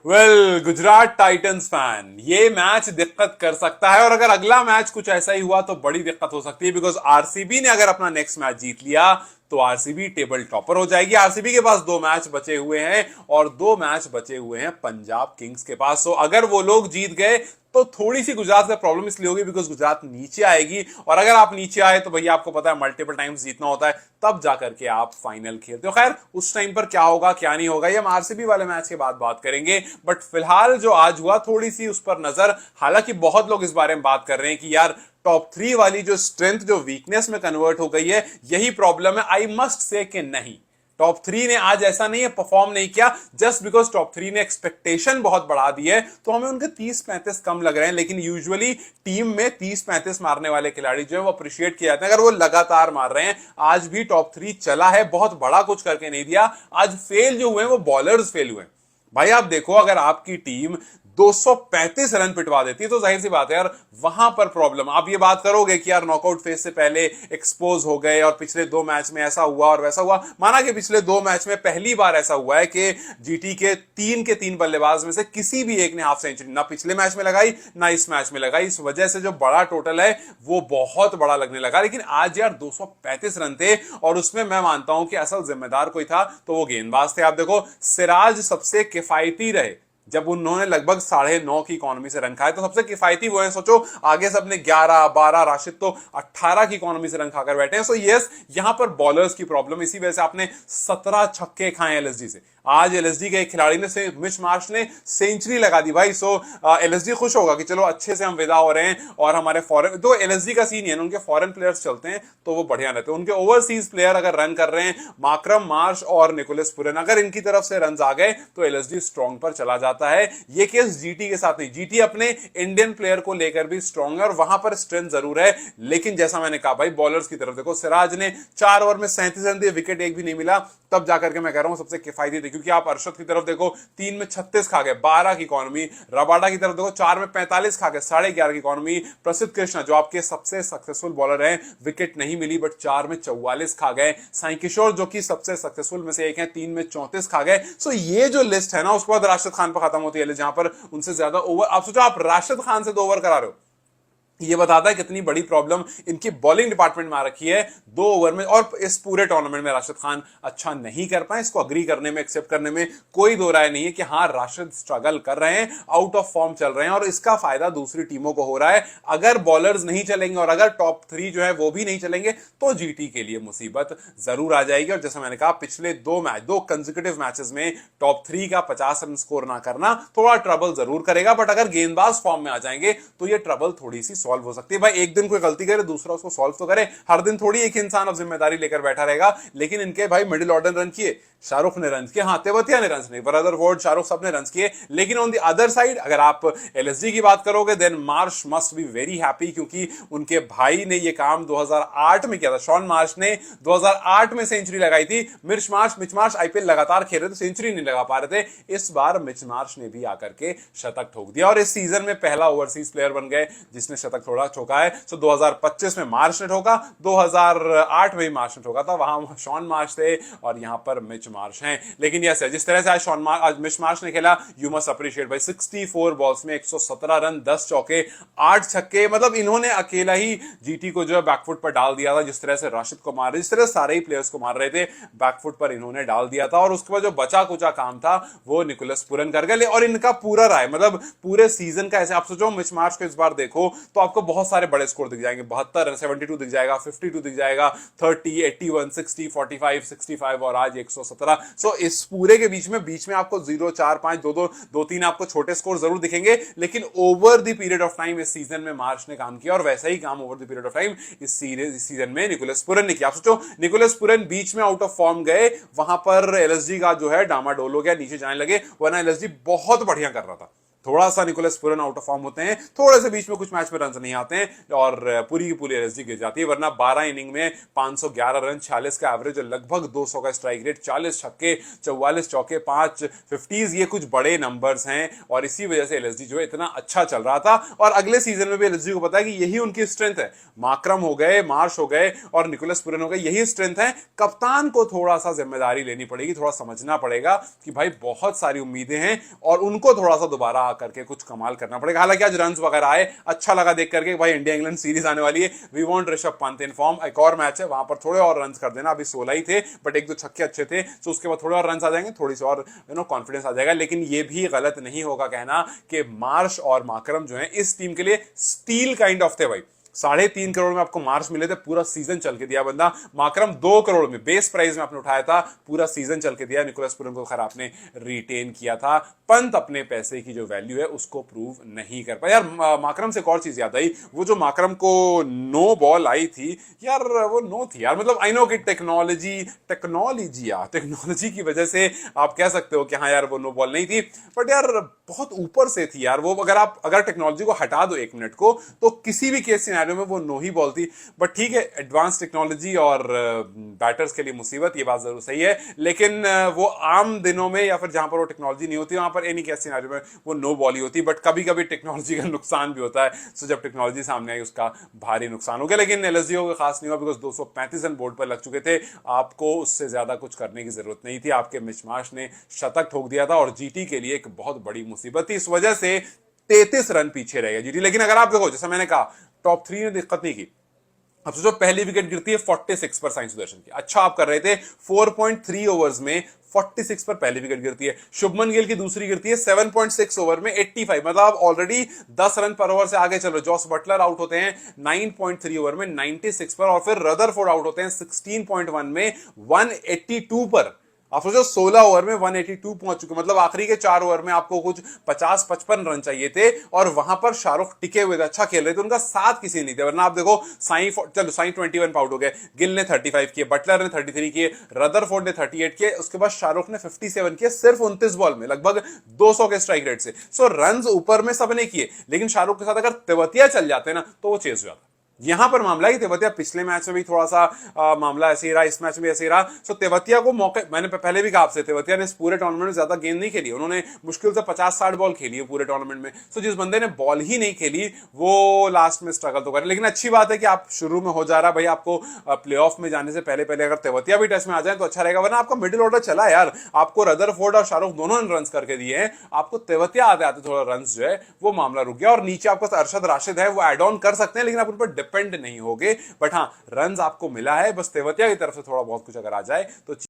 Gujarat Titans fan, ये match दिक्कत कर सकता है और अगर अगला मैच कुछ ऐसा ही हुआ तो बड़ी दिक्कत हो सकती है, बिकॉज आरसीबी ने अगर अपना नेक्स्ट मैच जीत लिया तो आरसीबी टेबल टॉपर हो जाएगी। आरसीबी के पास दो मैच बचे हुए हैं और दो मैच बचे हुए हैं पंजाब किंग्स के पास। तो अगर वो लोग जीत गए तो थोड़ी सी गुजरात का प्रॉब्लम इसलिए होगी बिकॉज गुजरात नीचे आएगी, और अगर आप नीचे आए तो भैया आपको पता है मल्टीपल टाइम्स जीतना होता है, तब जाकर के आप फाइनल खेलते हो। खैर उस टाइम पर क्या होगा क्या नहीं होगा ये हम आरसीबी वाले मैच के बाद बात करेंगे, बट फिलहाल जो आज हुआ थोड़ी सी उस पर नजर। हालांकि बहुत लोग इस बारे में बात कर रहे हैं कि यार टॉप थ्री वाली जो स्ट्रेंथ जो वीकनेस में कन्वर्ट हो गई है, यही प्रॉब्लम है। आई मस्ट से कि नहीं, टॉप थ्री ने आज ऐसा नहीं है परफॉर्म नहीं किया जस्ट बिकॉज टॉप थ्री ने एक्सपेक्टेशन बहुत बढ़ा दी है तो हमें उनके 30-35 कम लग रहे हैं, लेकिन यूजुअली टीम में 30-35 मारने वाले खिलाड़ी जो है वो अप्रिशिएट किए जाते हैं अगर वो लगातार मार रहे हैं। आज भी टॉप थ्री चला है, बहुत बड़ा कुछ करके नहीं दिया। आज फेल जो हुए वो बॉलर्स फेल हुए। भाई आप देखो, अगर आपकी टीम 235 रन पिटवा देती है तो जाहिर सी बात है यार वहां पर प्रॉब्लम। आप ये बात करोगे कि यार नॉकआउट फेज से पहले एक्सपोज हो गए और पिछले दो मैच में ऐसा हुआ और वैसा हुआ। माना कि पिछले दो मैच में पहली बार ऐसा हुआ है कि जीटी के तीन बल्लेबाज में से किसी भी एक ने हाफ सेंचुरी ना पिछले मैच में लगाई ना इस मैच में लगाई। इस वजह से जो बड़ा टोटल है वो बहुत बड़ा लगने लगा। लेकिन आज यार 235 रन थे और उसमें मैं मानता हूं कि असल जिम्मेदार कोई था तो वो गेंदबाज थे। आप देखो सिराज सबसे किफायती रहे जब उन्होंने लगभग 9.5 की इकोनॉमी से रन खाए, तो सबसे किफायती वो है। सोचो आगे सबने 11-12, राशिद तो 18 की इकोनॉमी से रन खाकर बैठे हैं। सो यस, यहां पर बॉलर्स की प्रॉब्लम, इसी वजह से आपने 17 छक्के खाए एलएसडी से। आज एलएसडी के एक खिलाड़ी ने मिच मार्श ने सेंचुरी लगा दी भाई। सो एलएसडी खुश होगा कि चलो अच्छे से हम विदा हो रहे हैं। और हमारे फॉरेन तो एलएसडी का सीन है, उनके फॉरेन प्लेयर्स चलते हैं तो वो बढ़िया रहते हैं। उनके ओवरसीज प्लेयर अगर रन कर रहे हैं, माकरम मार्श और निकोलस पुरन, अगर इनकी तरफ से रन आ गए तो एलएसडी स्ट्रॉन्ग पर चला जाता है। ये केस जीटी के साथ नहीं, जीटी अपने इंडियन प्लेयर को लेकर भी स्ट्रॉन्ग है और वहां पर स्ट्रेंथ जरूर है। लेकिन जैसा मैंने कहा भाई बॉलर्स की तरफ देखो, सिराज ने 4 ओवर में 37 रन दिए, विकेट एक भी नहीं मिला, तब जाकर के मैं कह रहा हूं सबसे किफायती थे। क्योंकि आप अरशद की तरफ देखो 3 में 36 खा गए, 12 की इकोनॉमी। रबाडा की तरफ देखो 4 में 45 खा गए, 11.5 की इकोनॉमी। प्रसिद्ध कृष्णा जो आपके सबसे सक्सेसफुल बॉलर हैं, विकेट नहीं मिली बट 4 में 44 खा गए। साई किशोर जो कि सबसे सक्सेसफुल में से एक है, 3 में 34 खा गए। सो ये जो लिस्ट है ना, उसके बाद राशिद खान पर खत्म होती है जहां पर उनसे ज्यादा ओवर। आप सोचो आप राशिद खान से 2 ओवर करा रहे हो, ये बताता है कितनी बड़ी प्रॉब्लम इनकी बॉलिंग डिपार्टमेंट में आ रखी है 2 ओवर में। और इस पूरे टूर्नामेंट में राशिद खान अच्छा नहीं कर पाए, इसको अग्री करने में, एक्सेप्ट करने में कोई दो राय नहीं है कि हाँ राशिद स्ट्रगल कर रहे हैं, आउट ऑफ फॉर्म चल रहे हैं और इसका फायदा दूसरी टीमों को हो रहा है। अगर बॉलर्स नहीं चलेंगे और अगर टॉप 3 जो है वो भी नहीं चलेंगे तो जीटी के लिए मुसीबत जरूर आ जाएगी। और जैसा मैंने कहा पिछले 2 कंसेक्यूटिव मैचेस में टॉप 3 का 50 रन स्कोर ना करना थोड़ा ट्रबल जरूर करेगा, बट अगर गेंदबाज फॉर्म में आ जाएंगे तो ये ट्रबल थोड़ी सी सॉल्व हो सकती है। भाई एक दिन कोई गलती करे दूसरा उसको सॉल्व तो करे, हर दिन थोड़ी एक इंसान अब जिम्मेदारी लेकर बैठा रहेगा। लेकिन इनके भाई मिडिल ऑर्डर रन किए, शाहरुख ने रन किए, हाँ तेवतिया ने रन नहीं, रदरफोर्ड, शाहरुख सब ने रन किए। लेकिन ऑन द अदर साइड अगर आप एलएसडी की बात करोगे then Marsh must be very happy, क्योंकि उनके भाई ने ये काम 2008 में किया था। शॉन मार्श ने 2008 में सेंचुरी लगाई थी। मिच मार्श आईपीएल लगातार खेल रहे थे, सेंचुरी नहीं लगा पा रहे थे। इस बार मिच मार्श ने भी आकर के शतक ठोक दिया और इस सीजन में पहला ओवरसीज प्लेयर बन गए जिसने शतक थोड़ा ठोका है। सो 2025 में मार्श ने ठोका, 2008 में भी मार्श ने ठोका था, वहां शॉन मार्श थे और यहां पर मिच मार्श हैं। लेकिन यस, जिस तरह से आज मिच मार्श ने खेला, यू मस्ट अप्रिशिएट भाई। 64 बॉल्स में 117 रन, 10 चौके, 8 छक्के, मतलब इन्होंने अकेला ही जीटी को जो है बैकफुट पर डाल दिया था। जिस तरह से राशिद को मार रहे, जिस तरह सारे ही प्लेयर्स को मार रहे थे, बैकफुट पर इन्होंने डाल दिया था। और उसके बाद जो बचा कुचा काम था वो निकोलस पुरन कर गए। और इनका पूरा रहा है, मतलब पूरे सीजन का ऐसे आप सोचो मिच मार्श को इस बार देखो तो आपको बहुत सारे बड़े स्कोर दिख जाएंगे। 72, 72 दिख जाएगा, 52 दिख जाएगा, 30, 81, 60, 45, 65 और आज 117। सो इस पूरे के बीच में आपको 0, 4, 5, 2, 3 आपको छोटे स्कोर जरूर दिखेंगे। लेकिन over the period of time इस सीजन में मार्श ने काम किया और वैसा ही काम over the period of time इस सीजन में निकोलस पुरन ने किया। आप सोचो निकोलस पुरन बीच में आउट ऑफ फॉर्म गए, वहां पर एलएसजी का जो है डामाडोल हो गया, नीचे जाने लगे, वरना एलएसजी बहुत बढ़िया कर रहा था। थोड़ा सा Nicholas Pooran out of form होते हैं, थोड़े से बीच में कुछ मैच में रन नहीं आते हैं और पूरी की पूरी एलएसजी गिर जाती है। वरना 12 इनिंग में 511 रन, 46 का एवरेज और लगभग 200 का स्ट्राइक रेट, 40 छक्के, 44 चौके, 5 50s, ये कुछ बड़े नंबर्स हैं और इसी वजह से एलएसजी जो है इतना अच्छा चल रहा था। और अगले सीजन में भी एलएसजी को पता है कि यही उनकी स्ट्रेंथ है। माकरम हो गए, मार्श हो गए और निकोलस पूरन हो गए, यही स्ट्रेंथ है। कप्तान को थोड़ा सा जिम्मेदारी लेनी पड़ेगी, थोड़ा समझना पड़ेगा कि भाई बहुत सारी उम्मीदें हैं और उनको थोड़ा सा दोबारा आकर के कुछ कमाल करना पड़ेगा। हालांकि आज रन्स वगैरह आए, अच्छा लगा देख करके भाई इंडिया इंग्लैंड सीरीज आने वाली है, we want Rishabh Pant in form. एक और मैच है, वहां पर थोड़े और रन्स कर देना, अभी 16 ही थे बट एक दो छक्के अच्छे थे, तो उसके बाद थोड़े और रन्स आ जाएंगे, थोड़ी सी और कॉन्फिडेंस आ जाएगा। लेकिन ये भी गलत नहीं होगा कहना कि मार्श और माकरम जो है इस टीम के लिए स्टील काइंड ऑफ थे भाई। 3.5 करोड़ में आपको मार्च मिले थे, पूरा सीजन चल के दिया बंदा। माकरम 2 करोड़ में बेस प्राइस में आपने उठाया था, पूरा सीजन चल के दिया। निकोलस पूरन को खैर आपने रिटेन किया था। पंत अपने पैसे की जो वैल्यू है उसको प्रूव नहीं कर पाया। यार माकरम से एक और चीज याद आई, वो जो माकरम को नो बॉल आई थी यार, वो नो थी यार। मतलब आई नो कि टेक्नोलॉजी की वजह से आप कह सकते हो कि हाँ यार वो नो बॉल नहीं थी, बट यार बहुत ऊपर से थी यार वो। अगर टेक्नोलॉजी को हटा दो 1 मिनट को तो किसी भी केस सिनेरियो में वो नो ही बॉल थी। बट ठीक है, एडवांस टेक्नोलॉजी और बैटर्स के लिए मुसीबत, ये बात जरूर सही है। लेकिन वो आम दिनों में या फिर जहां पर वो टेक्नोलॉजी नहीं होती वहां पर एनी केस सिनेरियो में वो नो बॉल ही होती। बट कभी कभी टेक्नोलॉजी का नुकसान भी होता है, सो जब टेक्नोलॉजी सामने आई उसका भारी नुकसान हो गया। लेकिन एलएसजी को खास नहीं हुआ बिकॉज 235 रन बोर्ड पर लग चुके थे। आपको उससे ज्यादा कुछ करने की जरूरत नहीं थी। आपके मिचमाश ने शतक ठोक दिया था और जीटी के लिए एक बहुत बड़ी मुसीबत थी। इस वजह से 33 रन पीछे रह गया जीटी। लेकिन अगर आप देखो, जैसा मैंने कहा, टॉप 3 ने दिक्कत नहीं की। अब सोचो पहली विकेट गिरती है 46 पर साई सुदर्शन की, अच्छा आप कर रहे थे, 4.3 ओवर्स में 46 पर पहली विकेट गिरती है। शुभमन गिल की दूसरी गिरती है 7.6 ओवर में 85, मतलब आप ऑलरेडी 10 रन पर ओवर से आगे चल रहे। जॉस बटलर आउट होते हैं 9.3 ओवर में 96 पर और फिर रदरफोर्ड आउट होते हैं 16.1 में 182 पर। आप सोचो 16 ओवर में 182 पहुंच चुके, मतलब आखिरी के 4 ओवर में आपको कुछ 50-55 रन चाहिए थे और वहां पर शाहरुख टिके हुए थे, अच्छा खेल रहे थे, उनका साथ किसी नहीं थे। वरना आप देखो साई 21 आउट हो गए, गिल ने 35 किए, बटलर ने 33 किए, रदरफोर्ड ने 38 किए, उसके बाद शाहरुख ने 57 किए सिर्फ 29 बॉल में, लगभग 200 के स्ट्राइक रेट से। सो रन ऊपर में सबने किए, लेकिन शाहरुख के साथ अगर तेवतिया चल जाते ना तो वो चेस हो जाता। यहां पर मामला ही तेवतिया, पिछले मैच में भी थोड़ा सा मामला ऐसे ही रहा, इस मैच में ऐसे ही रहा। सो तेवतिया को मौके, मैंने पहले भी कहा आपसे, तेवतिया ने इस पूरे टूर्नामेंट में ज्यादा गेंद नहीं खेली, उन्होंने मुश्किल से 50-60 बॉल खेली है पूरे टूर्नामेंट में। सो जिस बंदे ने बॉल ही नहीं खेली वो लास्ट में स्ट्रगल तो करे। लेकिन अच्छी बात है कि आप शुरू में हो जा रहा भाई, आपको प्ले ऑफ में जाने से पहले पहले अगर तेवतिया भी टेस्ट में आ जाए तो अच्छा रहेगा। वरना आपका मिडिल ऑर्डर चला यार, आपको रदरफोर्ड और शाहरुख दोनों ने रन करके दिए हैं, आपको तेवतिया आते आते थोड़ा रन जो है वो मामला रुक गया। और नीचे आपका अरशद राशिद है, वो एड ऑन कर सकते हैं, लेकिन आप उन पर डिपेंड नहीं होगे। बट हाँ, रन आपको मिला है, बस तेवतिया की तरफ से थोड़ा बहुत कुछ अगर आ जाए तो